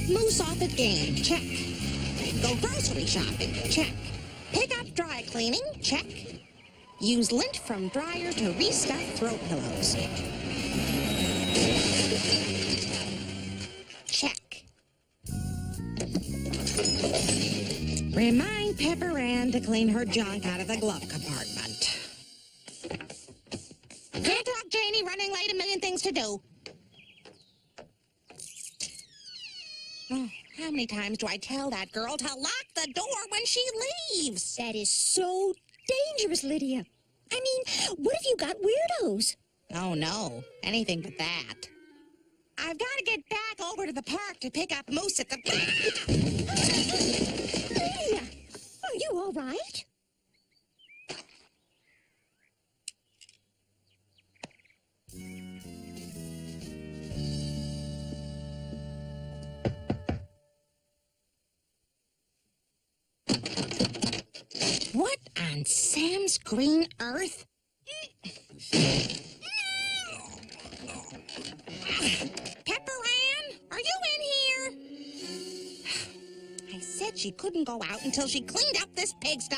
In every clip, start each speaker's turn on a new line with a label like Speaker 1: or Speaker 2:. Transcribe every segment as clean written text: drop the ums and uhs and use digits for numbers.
Speaker 1: Moose off at game, check. Go grocery shopping, check. Pick up dry cleaning, check. Use lint from dryer to restuff throat pillows. Check. Remind Pepper Ann to clean her junk out of the glove compartment. Can't talk, Janie. Running late, a million things to do. Oh, how many times do I tell that girl to lock the door when she leaves?
Speaker 2: That is so dangerous, Lydia. I mean, what if you got weirdos?
Speaker 1: Oh, no. Anything but that. I've got to get back over to the park to pick up Moose at the...
Speaker 2: Lydia, are you all right?
Speaker 1: What on Sam's green earth? Pepper Ann, are you in here? I said she couldn't go out until she cleaned up this pigsty.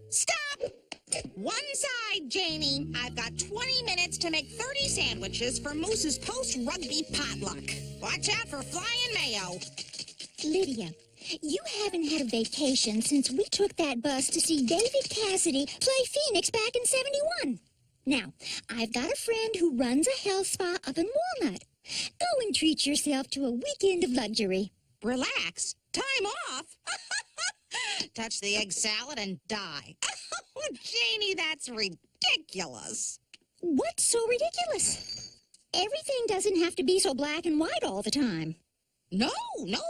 Speaker 1: Stop! One side, Janie. I've got 20 minutes to make 30 sandwiches for Moose's post-rugby potluck. Watch out for flying mayo.
Speaker 2: Lydia, you haven't had a vacation since we took that bus to see David Cassidy play Phoenix back in '71. Now, I've got a friend who runs a health spa up in Walnut. Go and treat yourself to a weekend of luxury.
Speaker 1: Relax. Time off? Touch the egg salad and die. Janie, that's ridiculous.
Speaker 2: What's so ridiculous? Everything doesn't have to be so black and white all the time.
Speaker 1: No,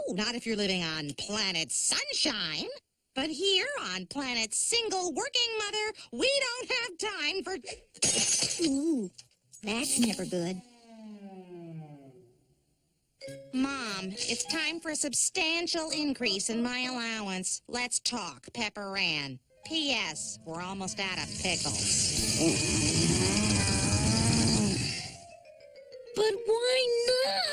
Speaker 1: not if you're living on planet Sunshine. But here on planet Single Working Mother, we don't have time for...
Speaker 2: Ooh, that's never good.
Speaker 1: Mom, it's time for a substantial increase in my allowance. Let's talk, Pepper Ann. P.S. We're almost out of pickles.
Speaker 2: But why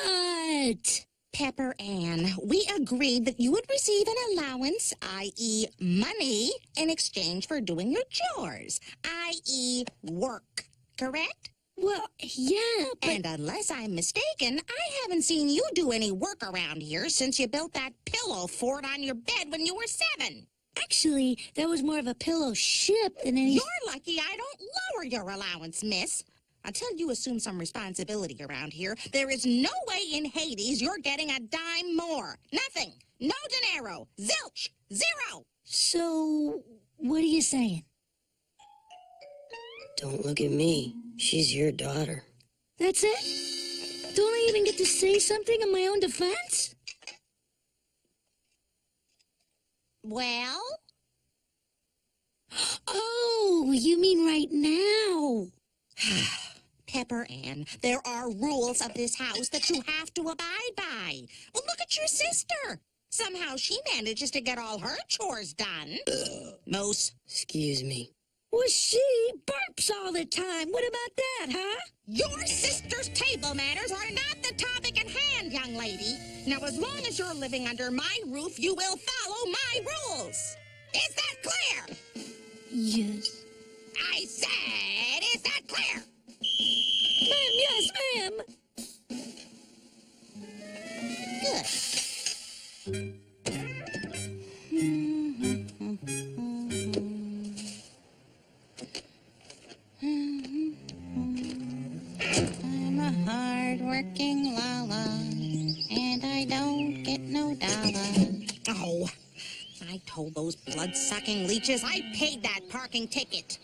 Speaker 2: not?
Speaker 1: Pepper Ann, we agreed that you would receive an allowance, i.e. money, in exchange for doing your chores, i.e. work. Correct?
Speaker 2: Well, yeah, but...
Speaker 1: And unless I'm mistaken, I haven't seen you do any work around here since you built that pillow fort on your bed when you were 7.
Speaker 2: Actually, that was more of a pillow ship than any...
Speaker 1: You're lucky I don't lower your allowance, miss. Until you assume some responsibility around here, there is no way in Hades you're getting a dime more. Nothing. No dinero. Zilch. Zero.
Speaker 2: So, what are you saying?
Speaker 3: Don't look at me. She's your daughter.
Speaker 2: That's it? Don't I even get to say something in my own defense?
Speaker 1: Well?
Speaker 2: Oh, you mean right now?
Speaker 1: Pepper Ann, there are rules of this house that you have to abide by. Well, look at your sister. Somehow she manages to get all her chores done. Moose.
Speaker 3: Excuse me.
Speaker 2: Well, she burps all the time. What about that, huh?
Speaker 1: Your sister's table manners are not the topic at hand, young lady. Now, as long as you're living under my roof, you will follow my rules. Is that clear?
Speaker 2: Yes.
Speaker 1: I said, is that clear?
Speaker 2: Ma'am, yes, ma'am.
Speaker 1: Good. I'm a hard-working Lala, and I don't get no dollar. Oh, I told those blood-sucking leeches I paid that parking ticket.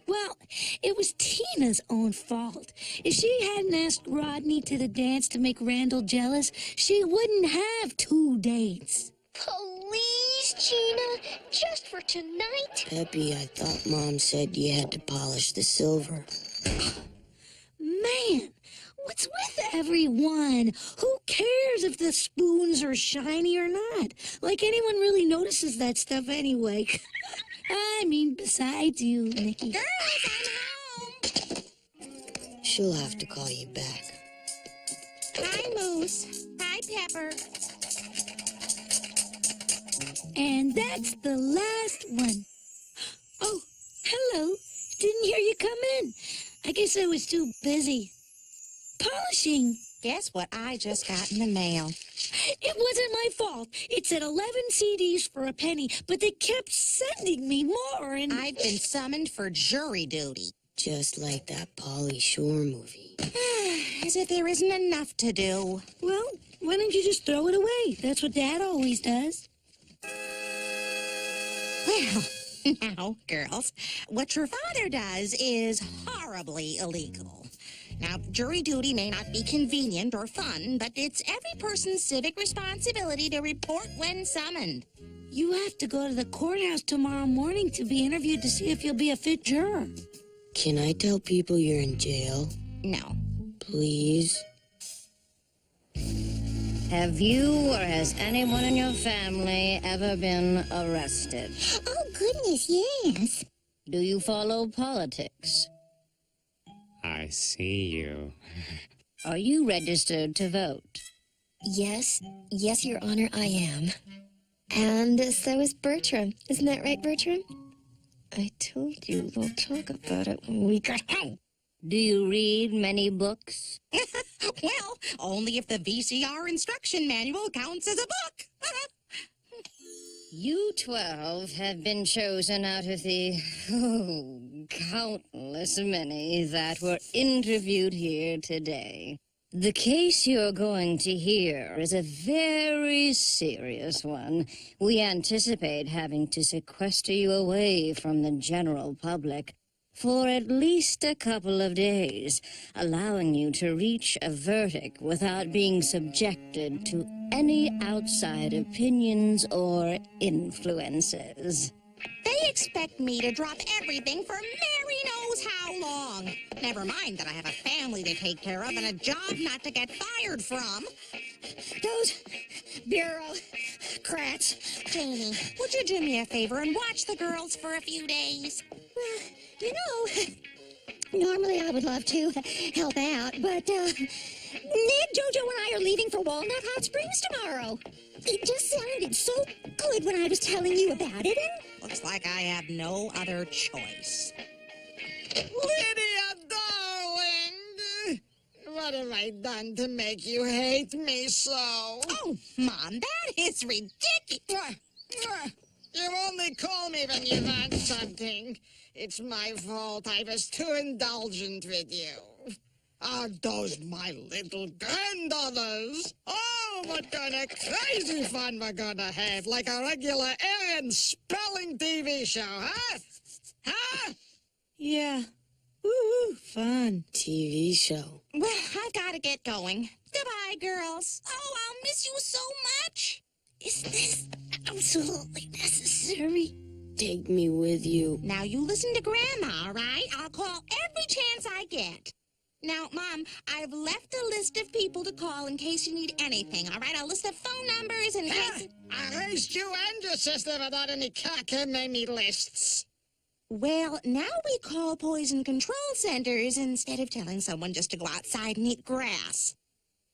Speaker 2: Well, it was Tina's own fault. If she hadn't asked Rodney to the dance to make Randall jealous, she wouldn't have 2 dates.
Speaker 4: Please, Gina, just for tonight.
Speaker 3: Peppy, I thought Mom said you had to polish the silver.
Speaker 2: Man, what's with everyone? Who cares if the spoons are shiny or not? Like anyone really notices that stuff anyway.
Speaker 5: I mean, besides you, Nicky.
Speaker 1: Girls, I'm home.
Speaker 3: She'll have to call you back.
Speaker 1: Hi, Moose. Hi, Pepper.
Speaker 5: And that's the last one. Oh, hello. Didn't hear you come in. I guess I was too busy. Polishing.
Speaker 1: Guess what I just got in the mail?
Speaker 5: It wasn't my fault. It said 11 CDs for a penny, but they kept sending me more, and
Speaker 1: I've been summoned for jury duty.
Speaker 3: Just like that Pauly Shore movie.
Speaker 1: As if there isn't enough to do.
Speaker 5: well, why don't you just throw it away? That's what Dad always does.
Speaker 1: Well, now, girls, what your father does is horribly illegal. Now, jury duty may not be convenient or fun, but it's every person's civic responsibility to report when summoned.
Speaker 5: You have to go to the courthouse tomorrow morning to be interviewed to see if you'll be a fit juror.
Speaker 3: Can I tell people you're in jail?
Speaker 1: No.
Speaker 3: Please?
Speaker 6: Have you or has anyone in your family ever been arrested?
Speaker 2: Oh, goodness, yes.
Speaker 6: Do you follow politics?
Speaker 7: I see you.
Speaker 6: Are you registered to vote?
Speaker 8: Yes, Your Honor, I am. And so is Bertram. Isn't that right, Bertram? I told you we'll talk about it when we get home.
Speaker 6: Do you read many books?
Speaker 1: Well, only if the VCR instruction manual counts as a book.
Speaker 6: You 12 have been chosen out of the, countless many that were interviewed here today. The case you're going to hear is a very serious one. We anticipate having to sequester you away from the general public for at least a couple of days, allowing you to reach a verdict without being subjected to any outside opinions or influences.
Speaker 1: They expect me to drop everything for Mary knows how long. Never mind that I have a family to take care of and a job not to get fired from.
Speaker 2: Those bureaucrats.
Speaker 1: Janie, would you do me a favor and watch the girls for a few days?
Speaker 2: You know, normally I would love to help out, but Ned, Jojo, and I are leaving for Walnut Hot Springs tomorrow. It just sounded so good when I was telling you about it, and
Speaker 1: Looks like I have no other choice.
Speaker 9: Lydia, darling! What have I done to make you hate me so?
Speaker 1: Oh, Mom, that is ridiculous.
Speaker 9: You only call me when you want something. It's my fault. I was too indulgent with you. Are those my little granddaughters? Oh, what kind of crazy fun we're gonna have, like a regular Aaron spelling TV show, huh? Huh?
Speaker 5: Yeah. Woo, fun.
Speaker 3: TV show.
Speaker 1: Well, I've got to get going. Goodbye, girls. Oh, I'll miss you so much.
Speaker 2: is this absolutely necessary?
Speaker 3: Take me with you.
Speaker 1: Now, you listen to Grandma, all right? I'll call every chance I get. Now, Mom, I've left a list of people to call in case you need anything, all right? I'll list the phone numbers in case...
Speaker 9: I raised you and your sister without any cockamamie lists.
Speaker 1: Well, now we call poison control centers instead of telling someone just to go outside and eat grass.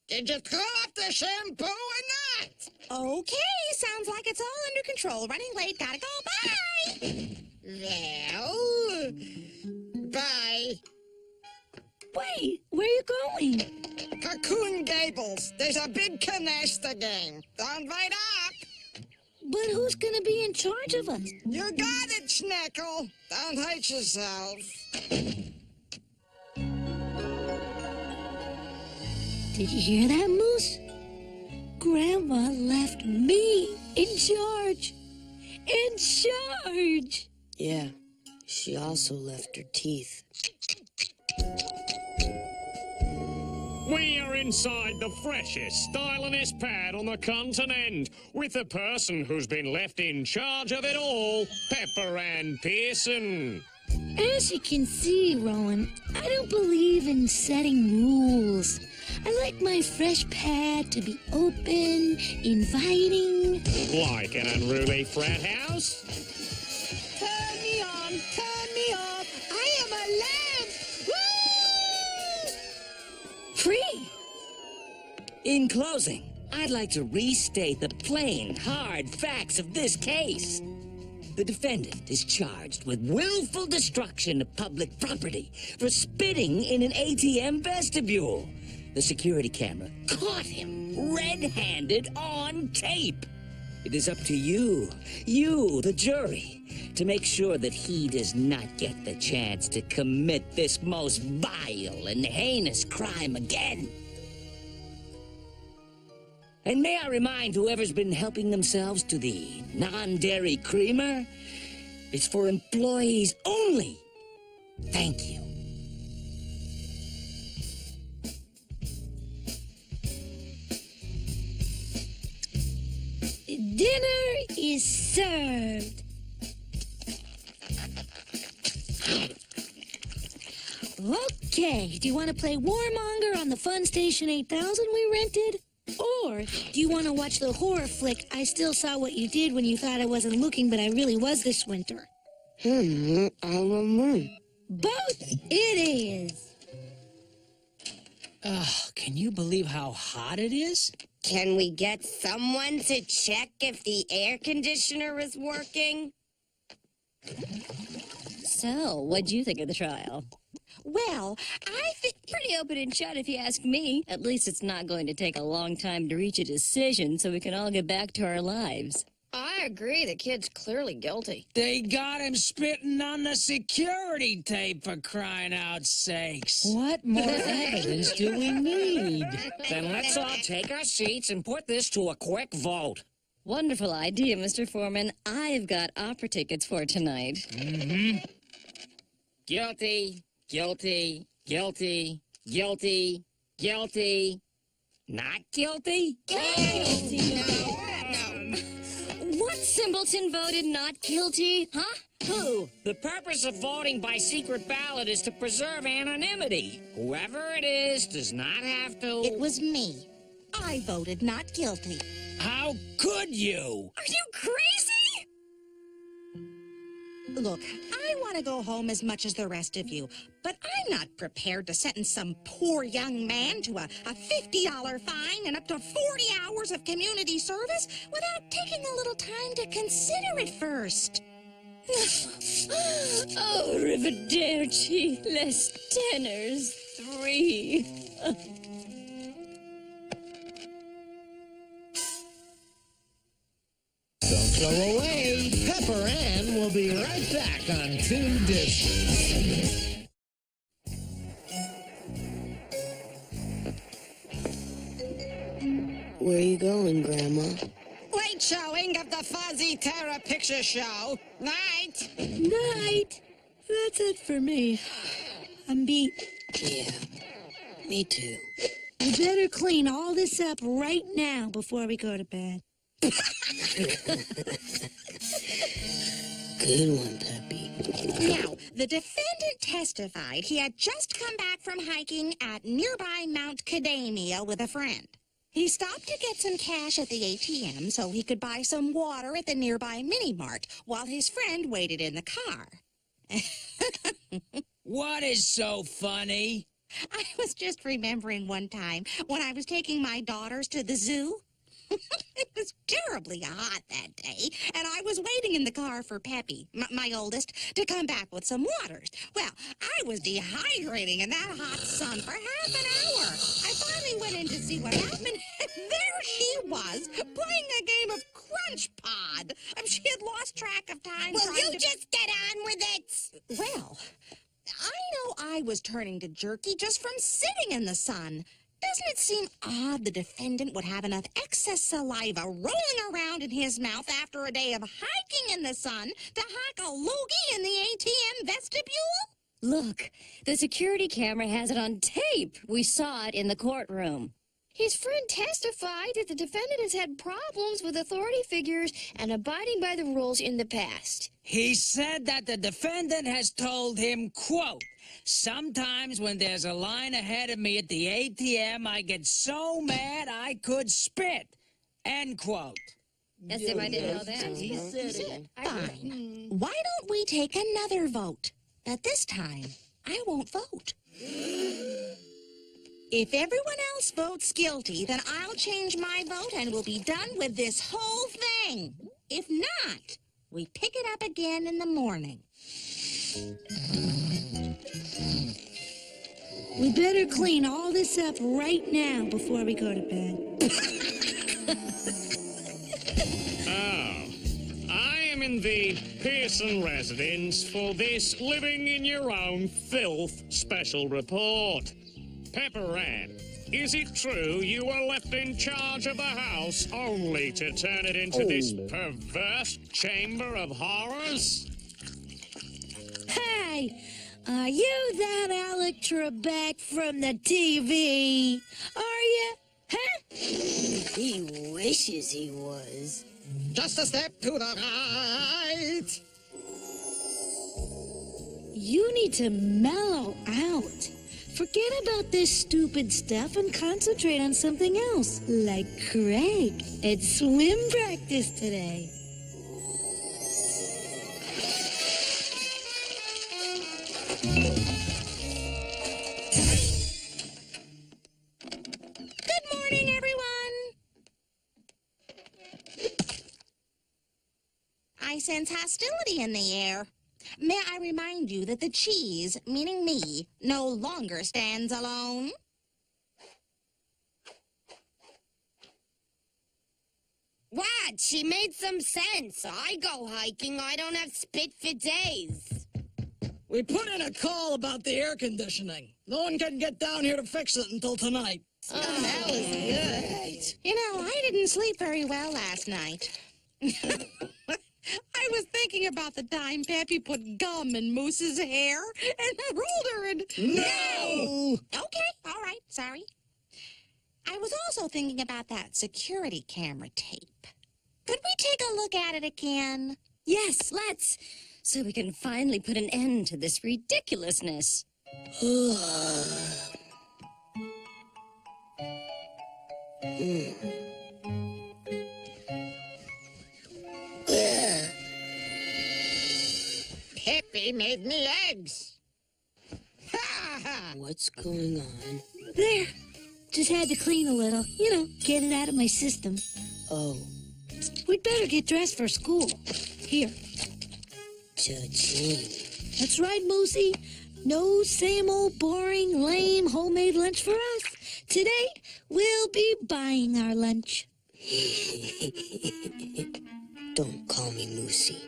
Speaker 9: Did you throw up the shampoo or not?
Speaker 1: Okay, sounds like it's all under control. Running late, gotta go. Bye!
Speaker 9: Well, bye.
Speaker 5: Wait, where are you going?
Speaker 9: Cocoon Gables. There's a big canasta game. Don't wait up.
Speaker 5: But who's gonna be in charge of us?
Speaker 9: You got it, Schneckle. Don't hurt yourself.
Speaker 5: Did you hear that, Moose? Grandma left me in charge. In charge!
Speaker 3: Yeah, she also left her teeth.
Speaker 7: We are inside the freshest, stylingest pad on the continent, with the person who's been left in charge of it all, Pepper Ann Pearson.
Speaker 5: As you can see, Rowan, I don't believe in setting rules. I like my fresh pad to be open, inviting.
Speaker 7: Like an unruly frat house?
Speaker 9: Turn
Speaker 10: In closing, I'd like to restate the plain, hard facts of this case. The defendant is charged with willful destruction of public property for spitting in an ATM vestibule. The security camera caught him red-handed on tape. It is up to you, the jury, to make sure that he does not get the chance to commit this most vile and heinous crime again. And may I remind whoever's been helping themselves to the non-dairy creamer, it's for employees only. Thank you.
Speaker 5: Dinner is served. Okay, do you want to play Warmonger on the Fun Station 8000 we rented? Or do you want to watch the horror flick I Still Saw What You Did When You Thought I Wasn't Looking But I Really Was this winter?
Speaker 3: I don't know.
Speaker 5: Both it is.
Speaker 11: Can you believe how hot it is?
Speaker 12: Can we get someone to check if the air conditioner is working?
Speaker 6: So, what'd you think of the trial?
Speaker 1: Well, I think...
Speaker 6: Pretty open and shut if you ask me. At least it's not going to take a long time to reach a decision so we can all get back to our lives.
Speaker 8: I agree. The kid's clearly guilty.
Speaker 11: They got him spitting on the security tape, for crying out sakes.
Speaker 10: What more evidence do we need?
Speaker 7: Then let's all take our seats and put this to a quick vote.
Speaker 6: Wonderful idea, Mr. Foreman. I've got opera tickets for tonight.
Speaker 7: Guilty, guilty, guilty, guilty, guilty. Not guilty?
Speaker 6: What simpleton voted not guilty, huh? Who?
Speaker 7: The purpose of voting by secret ballot is to preserve anonymity. Whoever it is does not have to...
Speaker 1: It was me. I voted not guilty.
Speaker 11: How could you?
Speaker 6: Are you crazy?
Speaker 1: Look, I want to go home as much as the rest of you, but I'm not prepared to sentence some poor young man to a $50 fine and up to 40 hours of community service without taking a little time to consider it first.
Speaker 6: Oh, Rivederci, less tenors, 3.
Speaker 13: Don't go away. Pepper Ann will be right back on 2 Dishes.
Speaker 3: Where are you going, Grandma?
Speaker 9: Late showing of the Fuzzy Terror Picture Show. Night.
Speaker 5: Night. That's it for me. I'm beat.
Speaker 3: Yeah, me too.
Speaker 5: We better clean all this up right now before we go to bed.
Speaker 3: Good one, Peppy.
Speaker 1: Now, the defendant testified he had just come back from hiking at nearby Mount Cadamia with a friend. He stopped to get some cash at the ATM so he could buy some water at the nearby mini-mart while his friend waited in the car.
Speaker 11: What is so funny?
Speaker 1: I was just remembering one time when I was taking my daughters to the zoo. It was terribly hot that day, and I was waiting in the car for Peppy, my oldest, to come back with some waters. Well, I was dehydrating in that hot sun for half an hour. I finally went in to see what happened, and there she was, playing a game of Crunch Pod. She had lost track of time.
Speaker 12: Will you just get on with it?
Speaker 1: Well, I know I was turning to jerky just from sitting in the sun. Doesn't it seem odd the defendant would have enough excess saliva rolling around in his mouth after a day of hiking in the sun to hack a loogie in the ATM vestibule?
Speaker 6: Look, the security camera has it on tape. We saw it in the courtroom.
Speaker 8: His friend testified that the defendant has had problems with authority figures and abiding by the rules in the past.
Speaker 11: He said that the defendant has told him, quote, "Sometimes when there's a line ahead of me at the ATM, I get so mad I could spit." End quote.
Speaker 6: Yes, Tim, I didn't know that.
Speaker 11: He said it.
Speaker 1: Fine. Why don't we take another vote? But this time, I won't vote. If everyone else votes guilty, then I'll change my vote and we'll be done with this whole thing. If not, we pick it up again in the morning.
Speaker 5: We better clean all this up right now before we go to bed.
Speaker 7: I am in the Pearson residence for this living in your own filth special report. Pepper Ann, is it true you were left in charge of the house only to turn it into this perverse chamber of horrors?
Speaker 5: Hey, are you that Alec Trebek from the TV? Are you? Huh?
Speaker 3: He wishes he was.
Speaker 9: Just a step to the right.
Speaker 5: You need to mellow out. Forget about this stupid stuff and concentrate on something else, like Craig. It's swim practice today.
Speaker 1: Good morning, everyone. I sense hostility in the air. May I remind you that the cheese, meaning me, no longer stands alone?
Speaker 12: What? She made some sense. I go hiking. I don't have spit for days.
Speaker 9: We put in a call about the air conditioning. No one can get down here to fix it until tonight.
Speaker 12: Oh, that was good.
Speaker 1: You know, I didn't sleep very well last night. I was thinking about the time Pappy put gum in Moose's hair and rolled her in...
Speaker 9: No!
Speaker 1: Okay, all right, sorry. I was also thinking about that security camera tape. Could we take a look at it again?
Speaker 6: Yes, let's. So we can finally put an end to this ridiculousness.
Speaker 9: Peppy made me eggs.
Speaker 3: What's going on?
Speaker 5: There. Just had to clean a little. You know, get it out of my system.
Speaker 3: Oh,
Speaker 5: We'd better get dressed for school. Here.
Speaker 3: cha-ching.
Speaker 5: That's right, Moosey. No same old boring, lame homemade lunch for us. Today, we'll be buying our lunch.
Speaker 3: Don't call me Moosey.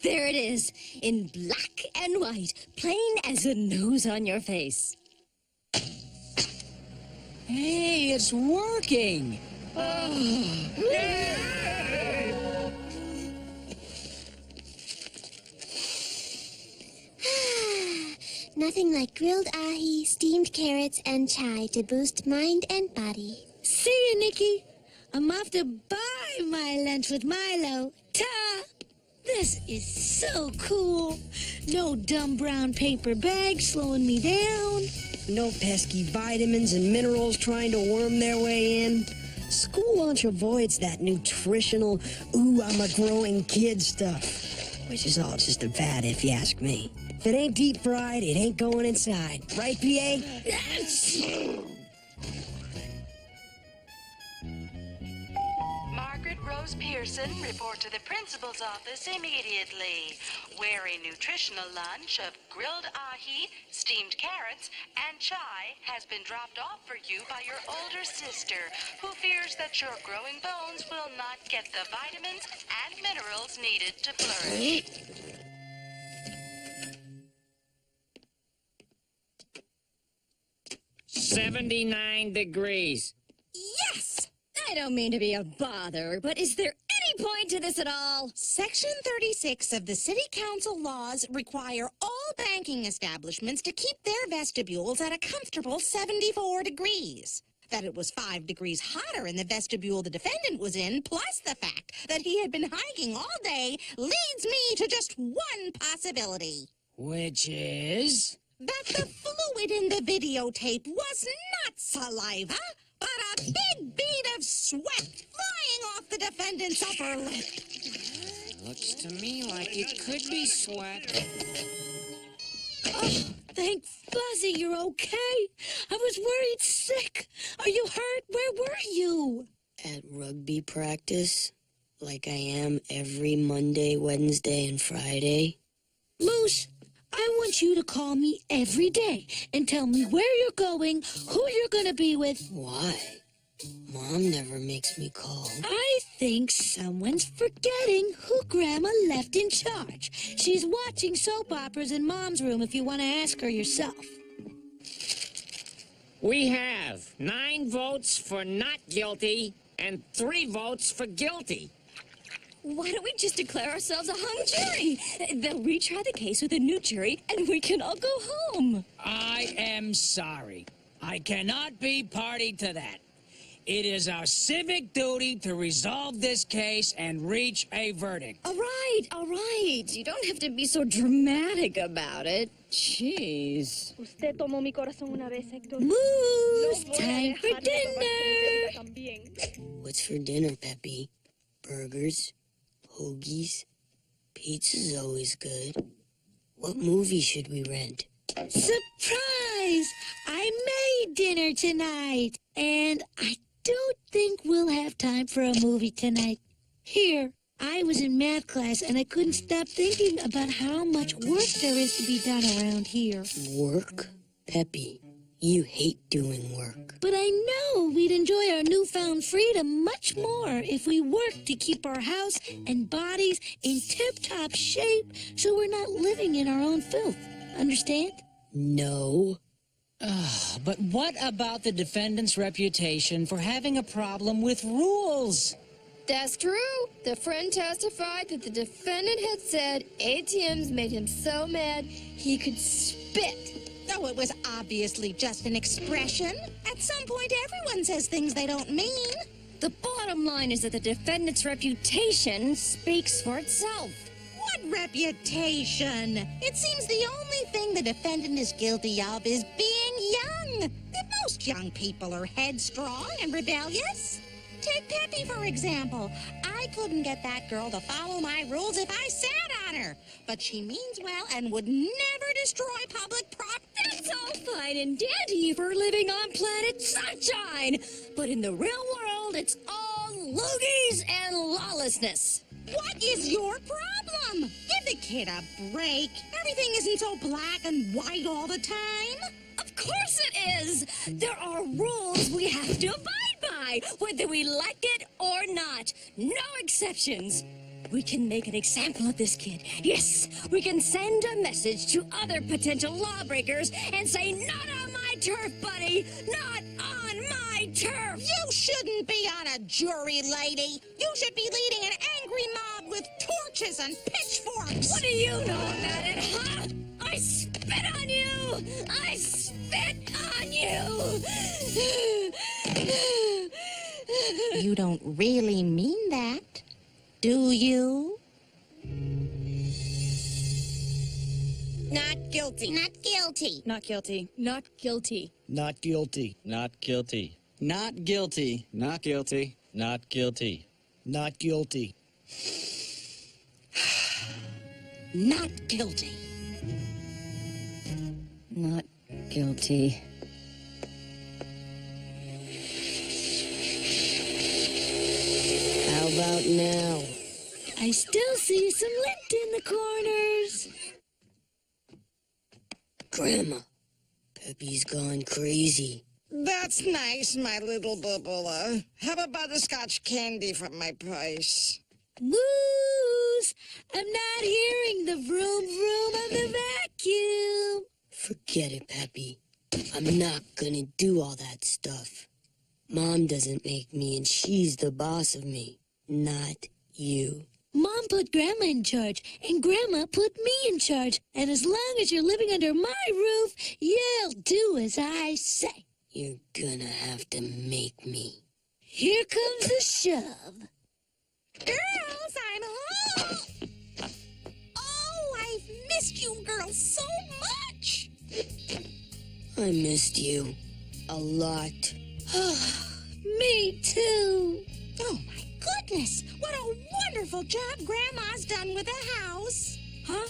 Speaker 6: There it is, in black and white, plain as the nose on your face.
Speaker 11: Hey, it's working.
Speaker 2: Nothing like grilled ahi, steamed carrots, and chai to boost mind and body.
Speaker 5: See you, Nikki. I'm off to buy my lunch with Milo. Ta! This is so cool. No dumb brown paper bag slowing me down.
Speaker 3: No pesky vitamins and minerals trying to worm their way in. School lunch avoids that nutritional, ooh, I'm a growing kid stuff. Which is all just a fad if you ask me. If it ain't deep fried, it ain't going inside. Right, PA?
Speaker 5: Yes!
Speaker 14: Margaret Rose Pearson, report to the principal's office immediately. Wear a nutritional lunch of grilled ahi, steamed carrots, and chai has been dropped off for you by your older sister, who fears that your growing bones will not get the vitamins and minerals needed to flourish.
Speaker 10: 79 degrees.
Speaker 6: Yes! I don't mean to be a bother, but is there any point to this at all?
Speaker 1: Section 36 of the City Council laws require all banking establishments to keep their vestibules at a comfortable 74 degrees. That it was 5 degrees hotter in the vestibule the defendant was in, plus the fact that he had been hiking all day, leads me to just one possibility.
Speaker 11: Which is?
Speaker 1: That the fluid in the videotape was not saliva, but a big bead of sweat flying off the defendant's upper lip.
Speaker 11: Looks to me like it could be sweat.
Speaker 5: Oh, thank Fuzzy you're okay. I was worried sick. Are you hurt? Where were you?
Speaker 3: At rugby practice, like I am every Monday, Wednesday, and Friday.
Speaker 5: Moose, I want you to call me every day and tell me where you're going, who you're going to be with.
Speaker 3: Why? Mom never makes me call.
Speaker 5: I think someone's forgetting who Grandma left in charge. She's watching soap operas in Mom's room if you want to ask her yourself.
Speaker 10: We have 9 votes for not guilty and 3 votes for guilty.
Speaker 8: Why don't we just declare ourselves a hung jury? They'll retry the case with a new jury, and we can all go home.
Speaker 11: I am sorry. I cannot be party to that. It is our civic duty to resolve this case and reach a verdict.
Speaker 8: All right. You don't have to be so dramatic about it. Jeez.
Speaker 5: Moose, time for dinner.
Speaker 3: What's for dinner, Peppy? Burgers? Hoagies? Pizza's always good. What movie should we rent?
Speaker 5: Surprise! I made dinner tonight, and I don't think we'll have time for a movie tonight. Here, I was in math class, and I couldn't stop thinking about how much work there is to be done around here.
Speaker 3: Work? Peppy, you hate doing work.
Speaker 5: But I know we'd enjoy our newfound freedom much more if we worked to keep our house and bodies in tip-top shape so we're not living in our own filth. Understand?
Speaker 3: No.
Speaker 11: But what about the defendant's reputation for having a problem with rules?
Speaker 8: That's true. The friend testified that the defendant had said ATMs made him so mad he could spit.
Speaker 1: Though it was obviously just an expression. At some point, everyone says things they don't mean.
Speaker 8: The bottom line is that the defendant's reputation speaks for itself.
Speaker 1: What reputation? It seems the only thing the defendant is guilty of is being young. Most young people are headstrong and rebellious. Take Peppy, for example. I couldn't get that girl to follow my rules if I sat on her. But she means well and would never destroy public property.
Speaker 8: That's all fine and dandy if we're living on planet Sunshine. But in the real world, it's all loogies and lawlessness.
Speaker 1: What is your problem? Give the kid a break. Everything isn't so black and white all the time.
Speaker 8: Of course it is. There are rules we have to abide by, whether we like it or not. No exceptions. We can make an example of this kid. Yes, we can send a message to other potential lawbreakers and say, not on my turf, buddy. Not on my turf.
Speaker 1: You shouldn't be on a jury, lady. You should be leading an angry mob with torches and pitchforks.
Speaker 8: What do you know about it, huh? I spit on you! I spit on you!
Speaker 1: You don't really mean that, do you?
Speaker 12: Not guilty.
Speaker 1: Not guilty.
Speaker 8: Not guilty.
Speaker 12: Not guilty.
Speaker 13: Not guilty.
Speaker 15: Not guilty. Not guilty. Not guilty. Not guilty.
Speaker 13: Not guilty.
Speaker 1: Not guilty.
Speaker 6: Not guilty.
Speaker 3: How about now?
Speaker 5: I still see some lint in the corners.
Speaker 3: Grandma, Peppy's gone crazy.
Speaker 9: That's nice, my little bubula. Have a butterscotch candy from my purse.
Speaker 5: Moose! I'm not hearing the vroom vroom of the vacuum.
Speaker 3: Forget it, Peppy. I'm not gonna do all that stuff. Mom doesn't make me, and she's the boss of me, not you.
Speaker 5: Mom put Grandma in charge, and Grandma put me in charge. And as long as you're living under my roof, you'll do as I say.
Speaker 3: You're gonna have to make me.
Speaker 5: Here comes the shove.
Speaker 1: Girls, I'm home. Oh, I've missed you girls so much.
Speaker 3: I missed you. A lot.
Speaker 5: Me too.
Speaker 1: Oh, my goodness. What a wonderful job Grandma's done with the house.
Speaker 5: Huh?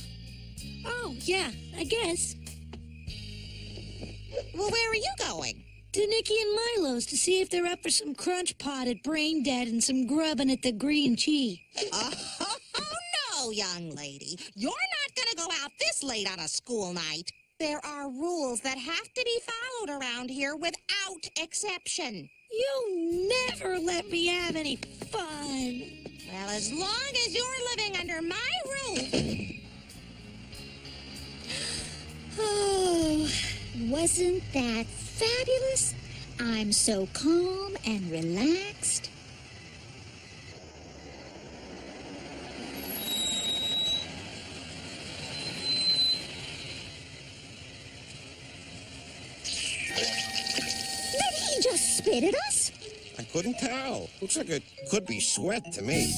Speaker 5: Oh, yeah, I guess.
Speaker 1: Well, where are you going?
Speaker 5: To Nicky and Milo's to see if they're up for some crunch potted brain dead and some grubbing at the green cheese.
Speaker 1: Oh, no, young lady. You're not going to go out this late on a school night. There are rules that have to be followed around here without exception.
Speaker 5: You never let me have any fun.
Speaker 1: Well, as long as you're living under my roof.
Speaker 2: Oh, wasn't that fabulous? I'm so calm and relaxed. Did he just spit at us?
Speaker 16: I couldn't tell. Looks like it could be sweat to me.